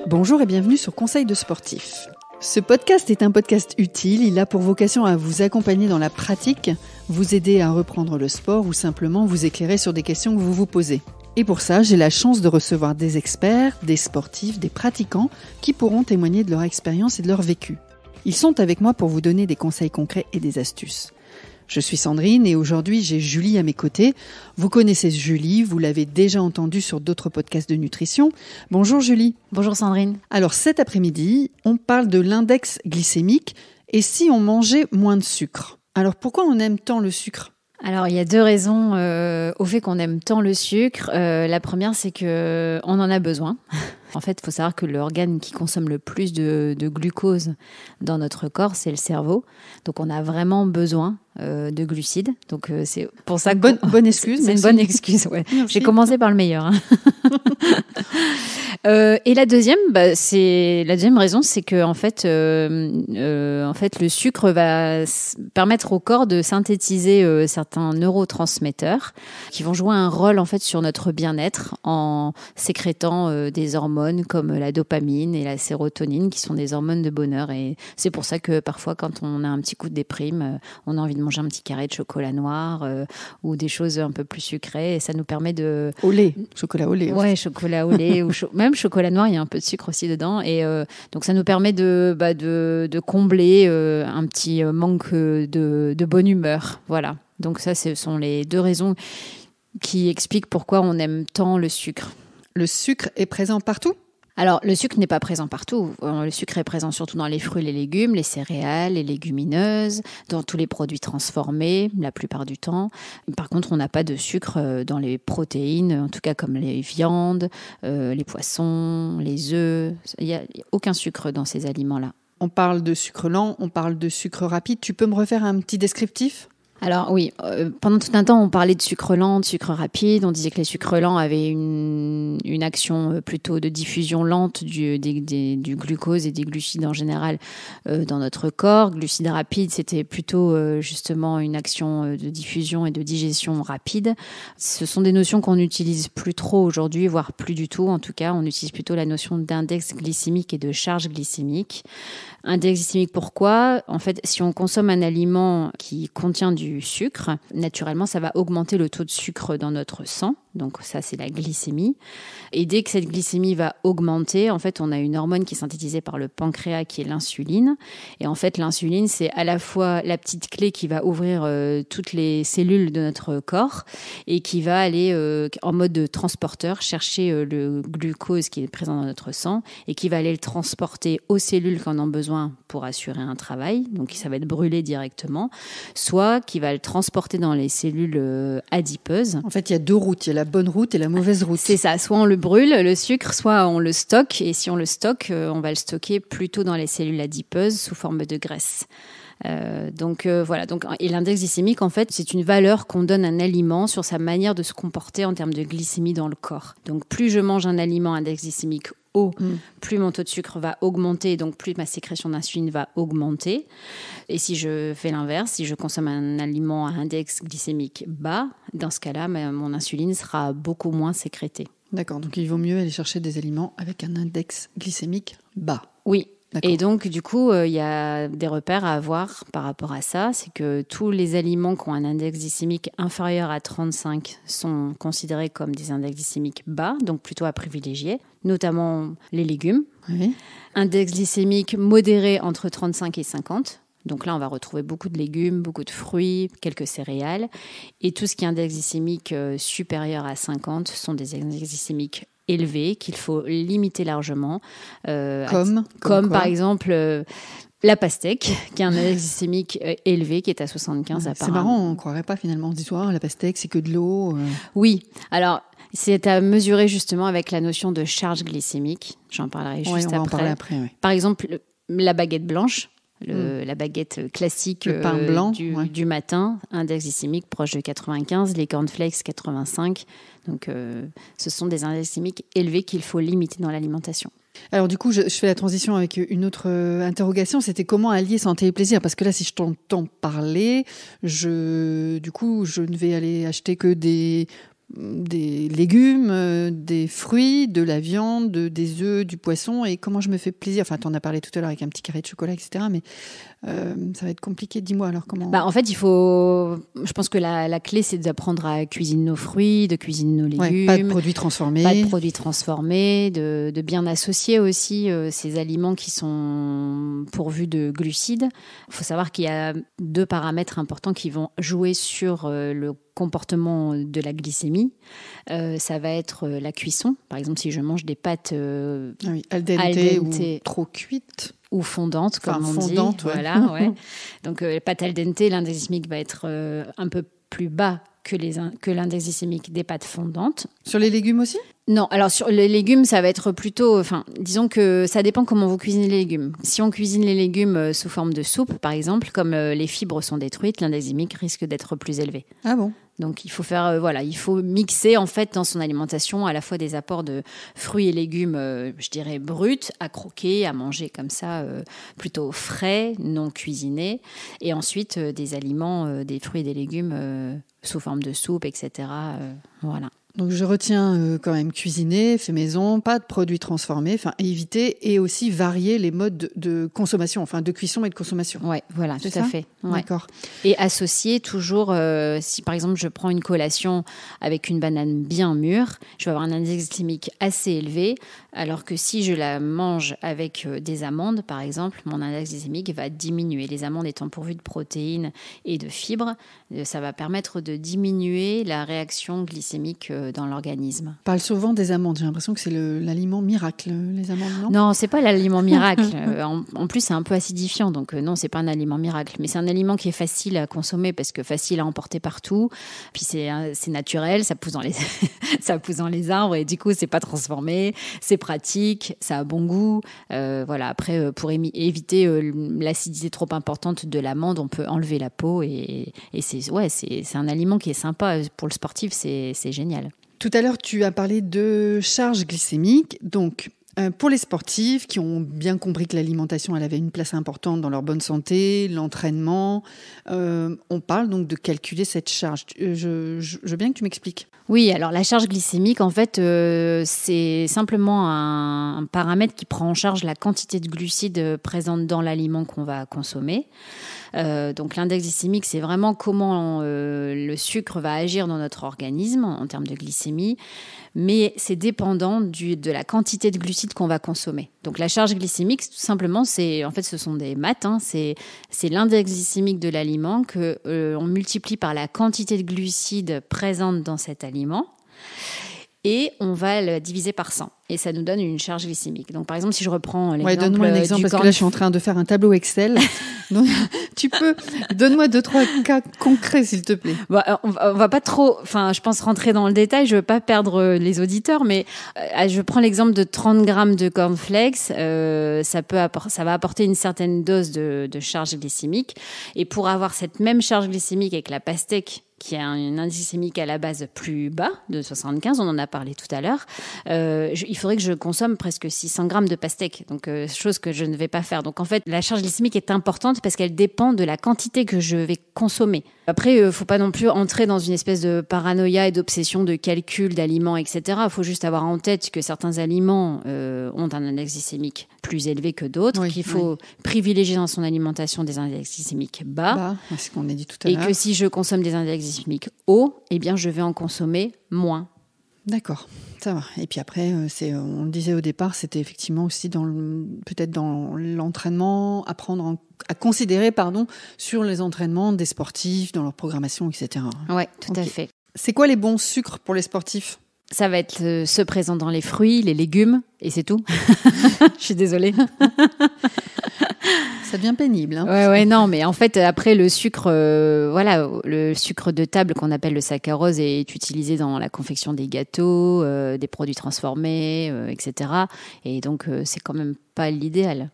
Bonjour et bienvenue sur Conseil de sportif. Ce podcast est un podcast utile, il a pour vocation à vous accompagner dans la pratique, vous aider à reprendre le sport ou simplement vous éclairer sur des questions que vous vous posez. Et pour ça, j'ai la chance de recevoir des experts, des sportifs, des pratiquants qui pourront témoigner de leur expérience et de leur vécu. Ils sont avec moi pour vous donner des conseils concrets et des astuces. Je suis Sandrine et aujourd'hui j'ai Julie à mes côtés. Vous connaissez Julie, vous l'avez déjà entendue sur d'autres podcasts de nutrition. Bonjour Julie. Bonjour Sandrine. Alors cet après-midi, on parle de l'index glycémique et si on mangeait moins de sucre. Alors pourquoi on aime tant le sucre ? Alors, il y a deux raisons au fait qu'on aime tant le sucre. La première, c'est que on en a besoin. En fait, il faut savoir que l'organe qui consomme le plus de glucose dans notre corps, c'est le cerveau. Donc, on a vraiment besoin de glucides. Donc, c'est pour ça que... Bonne excuse. C'est une bonne excuse, ouais. J'ai commencé par le meilleur. Hein. Et la deuxième raison, c'est que en fait, le sucre va permettre au corps de synthétiser certains neurotransmetteurs qui vont jouer un rôle en fait sur notre bien-être en sécrétant des hormones comme la dopamine et la sérotonine qui sont des hormones de bonheur. Et c'est pour ça que parfois, quand on a un petit coup de déprime, on a envie de manger un petit carré de chocolat noir ou des choses un peu plus sucrées. Et ça nous permet de... Au lait, chocolat au lait. Ouais, chocolat au lait ou même chocolat noir, il y a un peu de sucre aussi dedans. Et donc, ça nous permet de combler un petit manque de bonne humeur. Voilà. Donc ça, ce sont les deux raisons qui expliquent pourquoi on aime tant le sucre. Le sucre est présent partout ? Alors, le sucre n'est pas présent partout. Le sucre est présent surtout dans les fruits, les légumes, les céréales, les légumineuses, dans tous les produits transformés, la plupart du temps. Par contre, on n'a pas de sucre dans les protéines, en tout cas comme les viandes, les poissons, les œufs. Il n'y a aucun sucre dans ces aliments-là. On parle de sucre lent, on parle de sucre rapide. Tu peux me refaire un petit descriptif ? Alors oui, pendant tout un temps, on parlait de sucre lent, de sucre rapide. On disait que les sucres lents avaient une action plutôt de diffusion lente du glucose et des glucides en général dans notre corps. Glucides rapides, c'était plutôt justement une action de diffusion et de digestion rapide. Ce sont des notions qu'on n'utilise plus trop aujourd'hui, voire plus du tout. En tout cas, on utilise plutôt la notion d'index glycémique et de charge glycémique. Index glycémique, pourquoi ? En fait, si on consomme un aliment qui contient du sucre, naturellement, ça va augmenter le taux de sucre dans notre sang. Donc ça, c'est la glycémie. Et dès que cette glycémie va augmenter, en fait, on a une hormone qui est synthétisée par le pancréas, qui est l'insuline. Et en fait, l'insuline, c'est à la fois la petite clé qui va ouvrir toutes les cellules de notre corps et qui va aller en mode transporteur chercher le glucose qui est présent dans notre sang et qui va aller le transporter aux cellules qui en ont besoin pour assurer un travail. Donc ça va être brûlé directement. Soit qui va le transporter dans les cellules adipeuses. En fait, il y a deux routes. Il y a la bonne route et la mauvaise route. C'est ça. Soit on le brûle, le sucre, soit on le stocke. Et si on le stocke, on va le stocker plutôt dans les cellules adipeuses sous forme de graisse. Voilà. Et l'index glycémique, en fait, c'est une valeur qu'on donne à un aliment sur sa manière de se comporter en termes de glycémie dans le corps. Donc, plus je mange un aliment index glycémique haut, plus mon taux de sucre va augmenter, donc plus ma sécrétion d'insuline va augmenter. Et si je fais l'inverse, si je consomme un aliment à index glycémique bas, dans ce cas-là, mon insuline sera beaucoup moins sécrétée. D'accord, donc il vaut mieux aller chercher des aliments avec un index glycémique bas. Oui. D'accord. Et donc, du coup, il y a des repères à avoir par rapport à ça. C'est que tous les aliments qui ont un index glycémique inférieur à 35 sont considérés comme des index glycémiques bas, donc plutôt à privilégier, notamment les légumes. Oui. Index glycémique modéré entre 35 et 50. Donc là, on va retrouver beaucoup de légumes, beaucoup de fruits, quelques céréales. Et tout ce qui est index glycémique supérieur à 50 sont des index glycémiques élevés qu'il faut limiter largement. Comme par exemple la pastèque, qui a un index glycémique élevé, qui est à 75 apparemment. C'est marrant, on ne croirait pas finalement. On se dit, la pastèque, c'est que de l'eau. Oui, alors c'est à mesurer justement avec la notion de charge glycémique. J'en parlerai juste après. On va en parler après, oui. Par exemple, la baguette blanche. La baguette classique le pain blanc, du matin, index glycémique proche de 95, les cornflakes 85. Donc, ce sont des index glycémiques élevés qu'il faut limiter dans l'alimentation. Alors du coup, je fais la transition avec une autre interrogation. C'était comment allier santé et plaisir ? Parce que là, si je t'entends parler, du coup, je ne vais aller acheter que des des légumes, des fruits, de la viande, des œufs, du poisson, et comment je me fais plaisir. Enfin, tu en as parlé tout à l'heure avec un petit carré de chocolat, etc. Mais ça va être compliqué. Dis-moi alors comment... En fait, je pense que la clé, c'est d'apprendre à cuisiner nos fruits, de cuisiner nos légumes. Pas de produits transformés. Pas de produits transformés, de bien associer aussi ces aliments qui sont pourvus de glucides. Il faut savoir qu'il y a 2 paramètres importants qui vont jouer sur le comportement de la glycémie. Ça va être la cuisson. Par exemple, si je mange des pâtes al dente ou trop cuites. Ou fondantes, comme on dit. Ouais. Voilà, ouais. Donc, les pâtes al dente, l'index glycémique va être un peu plus bas que l'index glycémique des pâtes fondantes. Sur les légumes aussi ? Non, alors sur les légumes, ça va être plutôt... disons que ça dépend comment vous cuisinez les légumes. Si on cuisine les légumes sous forme de soupe, par exemple, comme les fibres sont détruites, l'index glycémique risque d'être plus élevé. Ah bon ? Donc, il faut faire, il faut mixer en fait dans son alimentation à la fois des apports de fruits et légumes, je dirais bruts, à croquer, à manger comme ça, plutôt frais, non cuisinés, et ensuite des aliments, des fruits et des légumes sous forme de soupe, etc. Voilà. Donc je retiens quand même cuisiner, fait maison, pas de produits transformés, éviter et aussi varier les modes de consommation, de cuisson et de consommation. Ouais, voilà, tout à fait. Ouais. D'accord. Et associer toujours, si par exemple je prends une collation avec une banane bien mûre, je vais avoir un index glycémique assez élevé, alors que si je la mange avec des amandes, par exemple, mon index glycémique va diminuer. Les amandes étant pourvues de protéines et de fibres, ça va permettre de diminuer la réaction glycémique dans l'organisme. On parle souvent des amandes. J'ai l'impression que c'est l'aliment miracle, les amandes, non ? Non, c'est pas l'aliment miracle. En plus, c'est un peu acidifiant, donc non, c'est pas un aliment miracle. Mais c'est un aliment qui est facile à consommer parce que facile à emporter partout. Puis c'est naturel, ça pousse dans les arbres et du coup, c'est pas transformé. C'est pratique, ça a bon goût. Voilà. Après, pour éviter l'acidité trop importante de l'amande, on peut enlever la peau et c'est un aliment qui est sympa pour le sportif. C'est génial. Tout à l'heure, tu as parlé de charge glycémique. Donc, pour les sportifs qui ont bien compris que l'alimentation, elle avait une place importante dans leur bonne santé, l'entraînement, on parle donc de calculer cette charge. Je veux bien que tu m'expliques. Oui, alors la charge glycémique, en fait, c'est simplement un paramètre qui prend en charge la quantité de glucides présente dans l'aliment qu'on va consommer. Donc l'index glycémique, c'est vraiment comment le sucre va agir dans notre organisme en termes de glycémie, mais c'est dépendant de la quantité de glucides qu'on va consommer. Donc la charge glycémique, tout simplement, ce sont des maths, c'est l'index glycémique de l'aliment que on multiplie par la quantité de glucides présente dans cet aliment. Et on va le diviser par 100. Et ça nous donne une charge glycémique. Donc, par exemple, si je reprends l'exemple... donne-moi un exemple, parce que là, je suis en train de faire un tableau Excel. Donc, donne-moi 2-3 cas concrets, s'il te plaît. On va pas trop, je pense rentrer dans le détail. Je veux pas perdre les auditeurs, mais je prends l'exemple de 30 grammes de cornflakes. Ça va apporter une certaine dose de charge glycémique. Et pour avoir cette même charge glycémique avec la pastèque, qui a un indice glycémique à la base plus bas, de 75, on en a parlé tout à l'heure, il faudrait que je consomme presque 600 grammes de pastèque, donc chose que je ne vais pas faire. Donc en fait, la charge glycémique est importante parce qu'elle dépend de la quantité que je vais consommer. Après, il ne faut pas non plus entrer dans une espèce de paranoïa et d'obsession de calcul d'aliments, etc. Il faut juste avoir en tête que certains aliments ont un index glycémique plus élevé que d'autres, qu'il faut privilégier dans son alimentation des index glycémiques bas. C'est ce qu'on a dit tout à l'heure. Et que si je consomme des index glycémiques hauts, eh bien, je vais en consommer moins. D'accord, ça va. Et puis après, on le disait au départ, c'était effectivement aussi peut-être dans l'entraînement, apprendre à considérer, sur les entraînements des sportifs, dans leur programmation, etc. Oui, tout à fait. C'est quoi les bons sucres pour les sportifs ? Ça va être ceux présents dans les fruits, les légumes, et c'est tout. Je suis désolée. Ça devient pénible. Non, mais en fait, après, le sucre, le sucre de table qu'on appelle le saccharose est utilisé dans la confection des gâteaux, des produits transformés, etc. Et donc, c'est quand même pas l'idéal.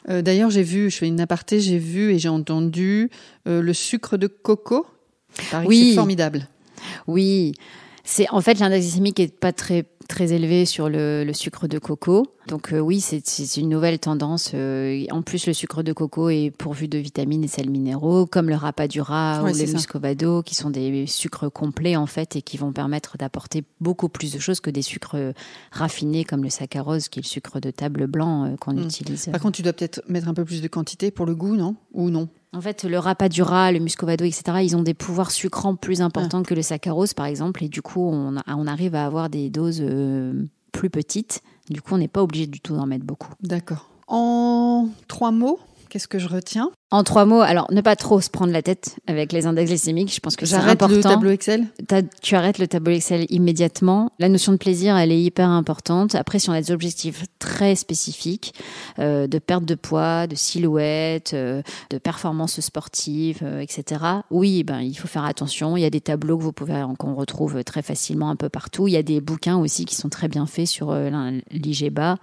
D'ailleurs, je fais une aparté, j'ai vu et j'ai entendu le sucre de coco. C'est formidable. Oui. En fait, l'index glycémique est pas très très élevé sur le sucre de coco. Donc oui, c'est une nouvelle tendance. En plus, le sucre de coco est pourvu de vitamines et sels minéraux, comme le rapadura ou le muscovado, qui sont des sucres complets en fait et qui vont permettre d'apporter beaucoup plus de choses que des sucres raffinés comme le saccharose, qui est le sucre de table blanc qu'on utilise. Par contre, tu dois peut-être mettre un peu plus de quantité pour le goût, non ? Ou non ? En fait, le rapadura, le muscovado, etc., ils ont des pouvoirs sucrants plus importants que le saccharose, par exemple. Et du coup, on arrive à avoir des doses plus petites. Du coup, on n'est pas obligé du tout d'en mettre beaucoup. D'accord. En 3 mots, qu'est-ce que je retiens ? En 3 mots, alors ne pas trop se prendre la tête avec les index glycémiques. Je pense que c'est important. J'arrête le tableau Excel ? Tu arrêtes le tableau Excel immédiatement. La notion de plaisir, elle est hyper importante. Après, si on a des objectifs très spécifiques de perte de poids, de silhouette, de performance sportive, etc. Oui, il faut faire attention. Il y a des tableaux qu'on retrouve très facilement un peu partout. Il y a des bouquins aussi qui sont très bien faits sur l'IGBA.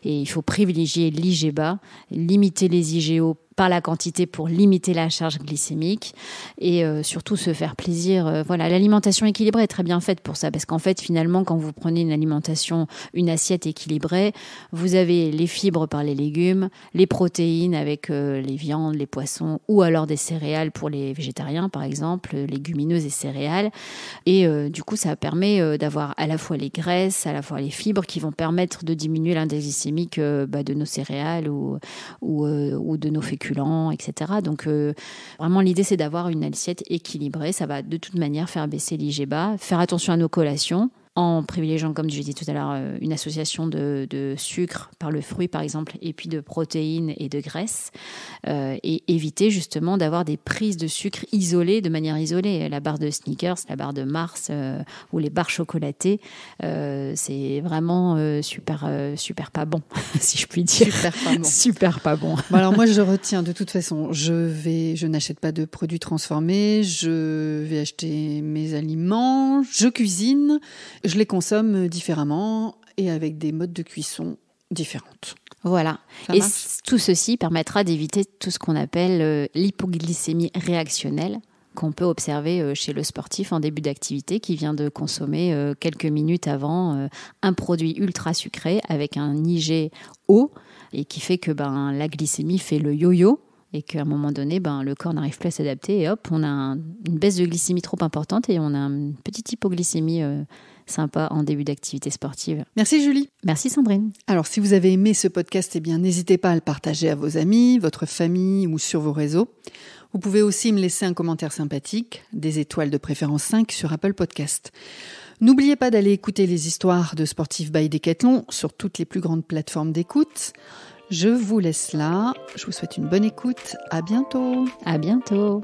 Et il faut privilégier l'IGBA, limiter les IGO par la quantité pour limiter la charge glycémique et surtout se faire plaisir. Voilà, l'alimentation équilibrée est très bien faite pour ça parce qu'en fait, finalement, quand vous prenez une assiette équilibrée, vous avez les fibres par les légumes, les protéines avec les viandes, les poissons ou alors des céréales pour les végétariens, par exemple, légumineuses et céréales. Et du coup, ça permet d'avoir à la fois les graisses, à la fois les fibres qui vont permettre de diminuer l'index glycémique de nos céréales ou de nos féculents, etc. Donc, vraiment, l'idée, c'est d'avoir une assiette équilibrée. Ça va de toute manière faire baisser l'IGBA. Faire attention à nos collations en privilégiant, comme je l'ai dit tout à l'heure, une association de sucre par le fruit, par exemple, et puis de protéines et de graisses. Et éviter justement d'avoir des prises de sucre isolées, de manière isolée. La barre de Snickers, la barre de Mars ou les barres chocolatées, c'est vraiment super pas bon, si je puis dire. Super pas bon. Super pas bon. Bon, alors moi, je retiens de toute façon, je n'achète pas de produits transformés, je vais acheter mes aliments, je cuisine, je les consomme différemment et avec des modes de cuisson différentes. Voilà. Et tout ceci permettra d'éviter tout ce qu'on appelle l'hypoglycémie réactionnelle qu'on peut observer chez le sportif en début d'activité qui vient de consommer quelques minutes avant un produit ultra sucré avec un IG haut et qui fait que la glycémie fait le yo-yo et qu'à un moment donné, le corps n'arrive plus à s'adapter et hop, on a une baisse de glycémie trop importante et on a une petite hypoglycémie sympa en début d'activité sportive. Merci Julie. Merci Sandrine. Alors si vous avez aimé ce podcast, n'hésitez pas à le partager à vos amis, votre famille ou sur vos réseaux. Vous pouvez aussi me laisser un commentaire sympathique, des étoiles de préférence 5 sur Apple Podcast. N'oubliez pas d'aller écouter les histoires de Sportif by Decathlon sur toutes les plus grandes plateformes d'écoute. Je vous laisse là. Je vous souhaite une bonne écoute. À bientôt. À bientôt.